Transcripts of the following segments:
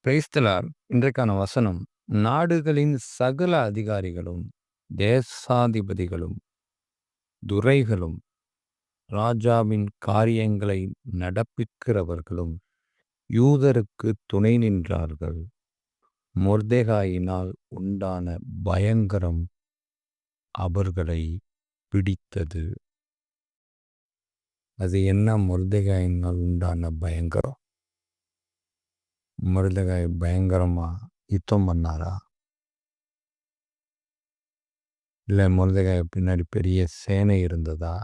Praise the Lord. இன்றைக்கான வசனம், நாடுகளின் சகல அதிகாரிகளும், தேசாதிபதிகளும், துரைகளும், ராஜாவின் காரியங்களை நடப்பிக்கிறவர்களும் யூதருக்கு துணை நின்றார்கள். மொர்தெகாயினால் உண்டான பயங்கரம் அவர்களை பிடித்தது. அது என்ன மொர்தெகாயினால் உண்டான பயங்கரம்? மொர்தெகாய் பயங்கரமா யுத்தம் பண்ணாரா? இல்லை மொர்தெகாய் பின்னாடி பெரிய சேனை இருந்ததா?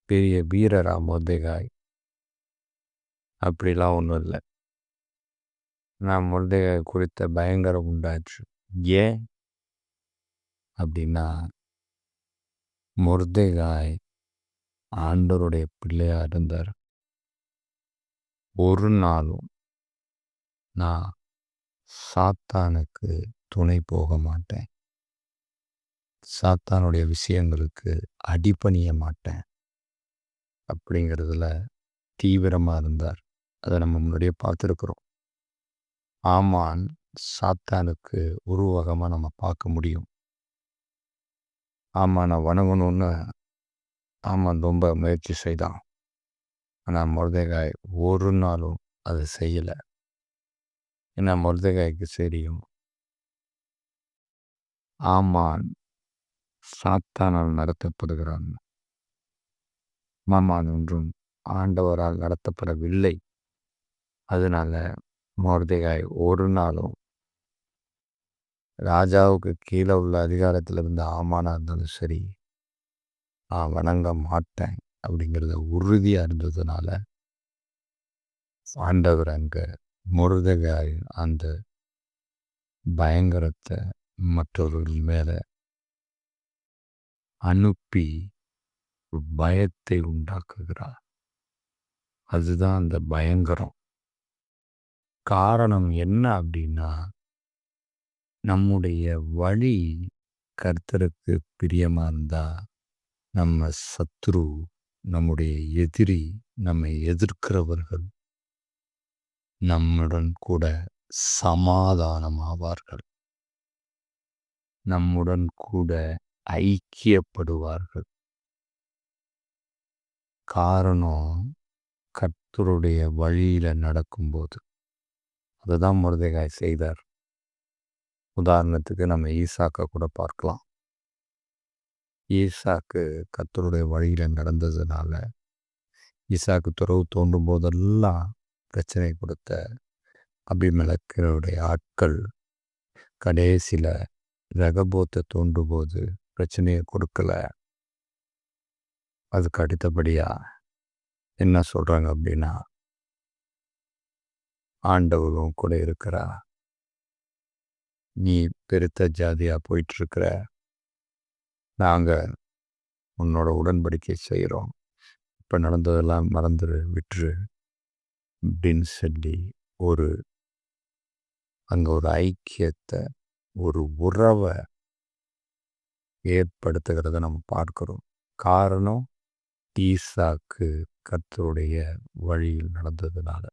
பெரிய வீரரா மொர்தெகாய்? அப்படிலாம் ஒன்றும் இல்லை. நான் மொர்தெகாய் குறித்த பயங்கரம் உண்டாச்சு. ஏன் அப்படின்னா, மொர்தெகாய் ஆண்டவருடைய பிள்ளையா இருந்தார். ஒரு நாளும் நான் சாத்தானுக்கு துணை போக மாட்டேன், சாத்தானுடைய விஷயங்களுக்கு அடிபணிய மாட்டேன் அப்படிங்கிறதுல தீவிரமாக இருந்தார். அதை நம்ம முன்னாடியே பார்த்துருக்குறோம். ஆமான் சாத்தானுக்கு உருவகமாக நம்ம பார்க்க முடியும். ஆமானை வணங்கணும்னு ஆமான் ரொம்ப முயற்சி செய்தான். ஆனால் மொர்தெகாய் ஒரு நாளும் அதை செய்யலை. ஏன்னா மொர்தெகாய்க்கு தெரியும், ஆமான் சாத்தானால் நடத்தப்படுகிறான், ஆமான் ஒன்றும் ஆண்டவரால் நடத்தப்படவில்லை. அதனால மொர்தெகாய் ஒரு நாளும் ராஜாவுக்கு கீழே உள்ள அதிகாரத்தில் இருந்த ஆமானாக இருந்தாலும் சரி, நான் வணங்க மாட்டேன் அப்படிங்கிறத உறுதியாக இருந்ததுனால ஆண்டவர் அங்கே மொர்தெகாய் அந்த பயங்கரத்தை மற்றவர்கள் மேலே அனுப்பி பயத்தை உண்டாக்குகிறார். அதுதான் அந்த பயங்கரம். காரணம் என்ன அப்படின்னா, நம்முடைய வழி கர்த்தருக்கு பிரியமாக இருந்தால் நம்ம சத்துரு, நம்முடைய எதிரி, நம்மை எதிர்க்கிறவர்கள் நம்முடன் கூட சமாதானமாவார்கள், நம்முடன் கூட ஐக்கியப்படுவார்கள். காரணம் கர்த்தருடைய வழியில் நடக்கும்போது. அதுதான் மொர்தெகாய் செய்தார். உதாரணத்துக்கு நம்ம ஈசாக்கை கூட பார்க்கலாம். ஈசாக்கு கர்த்தருடைய வழியில் நடந்ததுனால ஈசாக்கு துறவு தோன்றும் போதெல்லாம் பிரச்சனை கொடுத்த அபிமெலக்குடைய ஆட்கள் கடைசியில் ரெகபோத்தை தோன்றும் போது பிரச்சனையை கொடுக்கல. அதுக்கு அடுத்தபடியாக என்ன சொல்கிறாங்க அப்படின்னா, ஆண்டவரும் கூட இருக்கிறா, நீ பெருத்த ஜாதியாக போயிட்டுருக்கிற, நாங்கள் உன்னோட உடன்படிக்கை செய்கிறோம், இப்போ நடந்ததெல்லாம் மறந்துடு, விட்டுரு அப்படின்னு சொல்லி அங்கே ஒரு ஐக்கியத்தை, ஒரு உறவை ஏற்படுத்துகிறத நம்ம பார்க்குறோம். காரணம் ஈசாக்கு கர்த்தருடைய வழியில் நடந்ததுனால.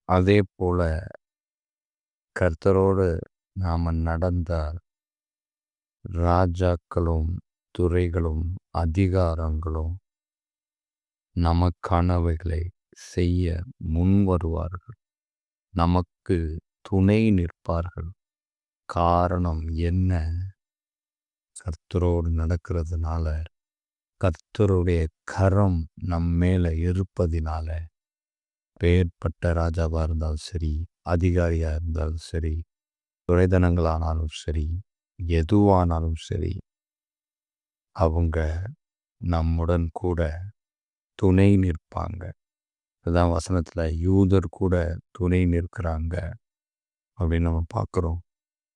அதே போல கர்த்தரோடு நாம் நடந்தால் ராஜாக்களும் துரைகளும் அதிகாரங்களும் நமக்கானவைகளை செய்ய முன் வருவார்கள், நமக்கு துணை நிற்பார்கள். காரணம் என்ன? கர்த்தரோடு நடக்கிறதுனால, கர்த்தருடைய கரம் நம் மேலே இருப்பதினால, பெயர்பட்ட ராஜாவாக இருந்தாலும் சரி, அதிகாரியாக இருந்தாலும் சரி, துரைதனங்களானாலும் சரி, எதுவானாலும் சரி, அவங்க நம்முடன் கூட துணை நிற்பாங்க. அதுதான் வசனத்தில் யூதர் கூட துணை நிற்கிறாங்க அப்படின்னு நம்ம பார்க்குறோம்.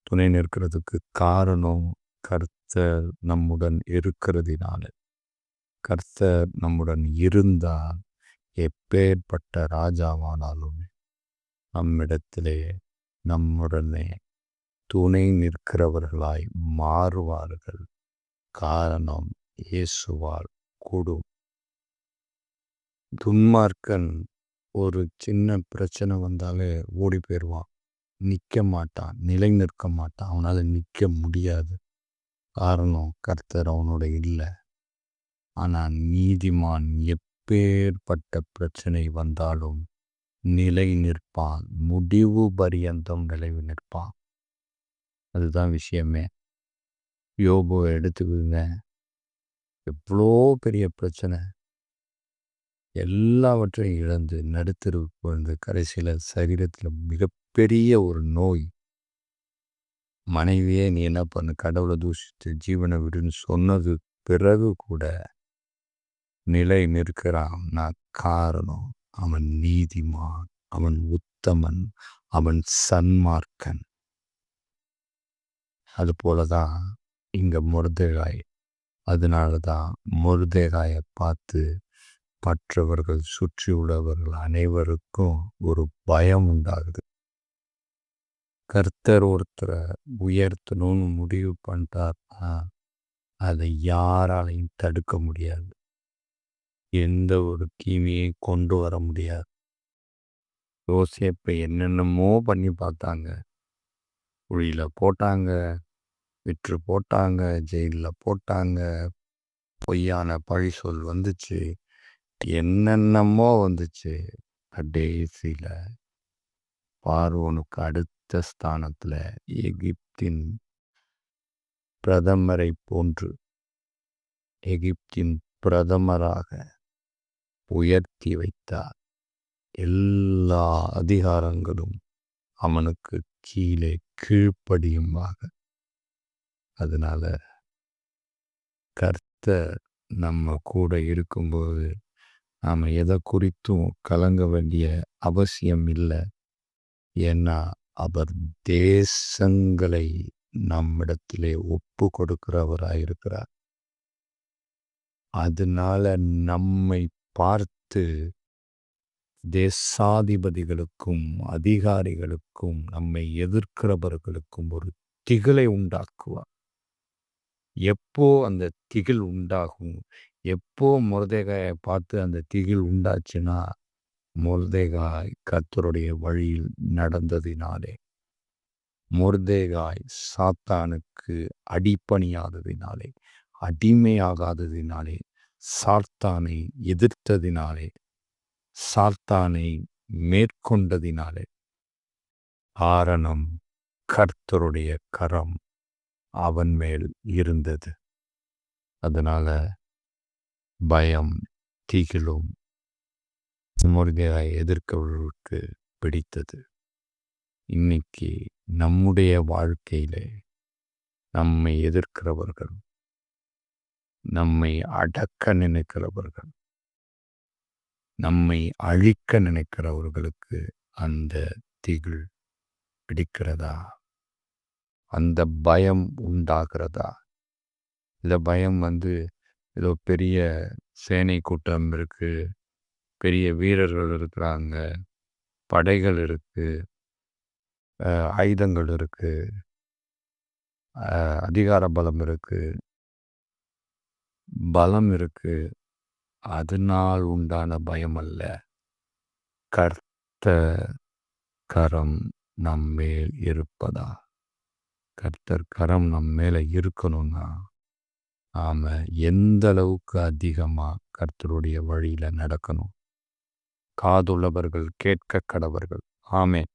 துணை நிற்கிறதுக்கு காரணம் கர்த்தர் நம்முடன் இருக்கிறதினால. கர்த்தர் நம்முடன் இருந்தால் எப்பேற்பட்ட ராஜாவானாலும் நம்மிடத்திலே நம்முடனே துணை நிற்கிறவர்களாய் மாறுவார்கள். காரணம் இயேசுவால் கூடும். துன்மார்க்கன் ஒரு சின்ன பிரச்சனை வந்தாலே ஓடி போயிடுவான். நிற்க மாட்டான், நிலை நிற்க மாட்டான். அவனால் நிற்க முடியாது. காரணம், கர்த்தர் அவனோட இல்லை. ஆனால் நீதிமான் எப்பேற்பட்ட பிரச்சனை வந்தாலும் நிலை நிற்பான். முடிவு பரியந்தம் நிலை நிற்பான். அதுதான் விஷயமே. யோபுவை எடுத்துக்குங்க. எவ்வளோ பெரிய பிரச்சனை, எல்லாவற்றையும் இழந்து நடுத்தெருவுக்கு வந்து கடைசியில் சரீரத்தில் மிகப்பெரிய ஒரு நோய். மனைவியே நீ என்ன பண்ணு, கடவுளை தூஷித்து ஜீவனை விடுன்னு சொன்னது பிறகு கூட நிலை நிற்கிறான்னா காரணம், அவன் நீதிமான், அவன் உத்தமன், அவன் சன்மார்க்கன். அது போலதான் இங்க மொர்தெகாய். அதனால தான் மொர்தெகாயை பார்த்து மற்றவர்கள் சுற்றி உள்ளவர்கள் அனைவருக்கும் ஒரு பயம் உண்டாகுது. கர்த்தர் ஒருத்தரை உயர்த்தணும்னு முடிவு பண்ணிட்டார்னா அதை யாராலையும் தடுக்க முடியாது. எந்த ஒரு தீமையும் கொண்டு வர முடியாது. யோசேப்பை என்னென்னமோ பண்ணி பார்த்தாங்க. குழியில் போட்டாங்க, விற்று போட்டாங்க, ஜெயிலில் போட்டாங்க, பொய்யான பழி சொல் வந்துச்சு, என்னென்னமோ வந்துச்சு. கடைசியில் பார்வோனுக்கு அடுத்த ஸ்தானத்தில் எகிப்தின் பிரதமரை போன்று எகிப்தின் பிரதமராக உயர்த்தி வைத்தார். எல்லா அதிகாரங்களும் அவனுக்கு கீழே கீழ்ப்படியுமாக. அதனால கர்த்தர் நம்ம கூட இருக்கும்போது நாம் எதை குறித்தும் கலங்க வேண்டிய அவசியம் இல்லை. ஏன்னா அவர் தேசங்களை நம்மிடத்திலே ஒப்பு கொடுக்கிறவராயிருக்கிறார். அதனால நம்மை பார்த்து தேசாதிபதிகளுக்கும் அதிகாரிகளுக்கும் நம்மை எதிர்க்கிறவர்களுக்கும் ஒரு திகிலை உண்டாக்குவார். எப்போ அந்த திகில் உண்டாகும், எப்போ மொர்தெகாயை பார்த்து அந்த திகில் உண்டாச்சுன்னா, மொர்தெகாய் கர்த்தருடைய வழியில் நடந்ததினாலே, மொர்தெகாய் சாத்தானுக்கு அடிபணியாததினாலே, அடிமையாகாததினாலே, சாத்தானை எதிர்த்ததினாலே, சாத்தானை மேற்கொண்டதினாலே. காரணம், கர்த்தருடைய கரம் அவன் மேல் இருந்தது. அதனால பயம், திகிலும் மொர்தெகாயை எதிர்க்கிறவர்களுக்கு பிடித்தது. இன்னைக்கு நம்முடைய வாழ்க்கையிலே நம்மை எதிர்க்கிறவர்கள், நம்மை அடக்க நினைக்கிறவர்கள், நம்மை அழிக்க நினைக்கிறவர்களுக்கு அந்த திகில் பிடிக்கிறதா? அந்த பயம் உண்டாகிறதா? இந்த பயம் ஏதோ பெரிய சேனை கூட்டம் இருக்கு, பெரிய வீரர்கள் இருக்கிறாங்க, படைகள் இருக்கு, ஆயுதங்கள் இருக்கு, அதிகார பலம் இருக்கு, பலம் இருக்கு, அதனால் உண்டான பயம் அல்ல. கர்த்தர் கரம் நம்மேல் இருப்பதா? கர்த்தர் கரம் நம்ம மேல இருக்கணும்னா நாம எந்த அளவுக்கு அதிகமா கர்த்தருடைய வழியில நடக்கணும். காதுள்ளவர்கள் கேட்க கடவர்கள். ஆமென்.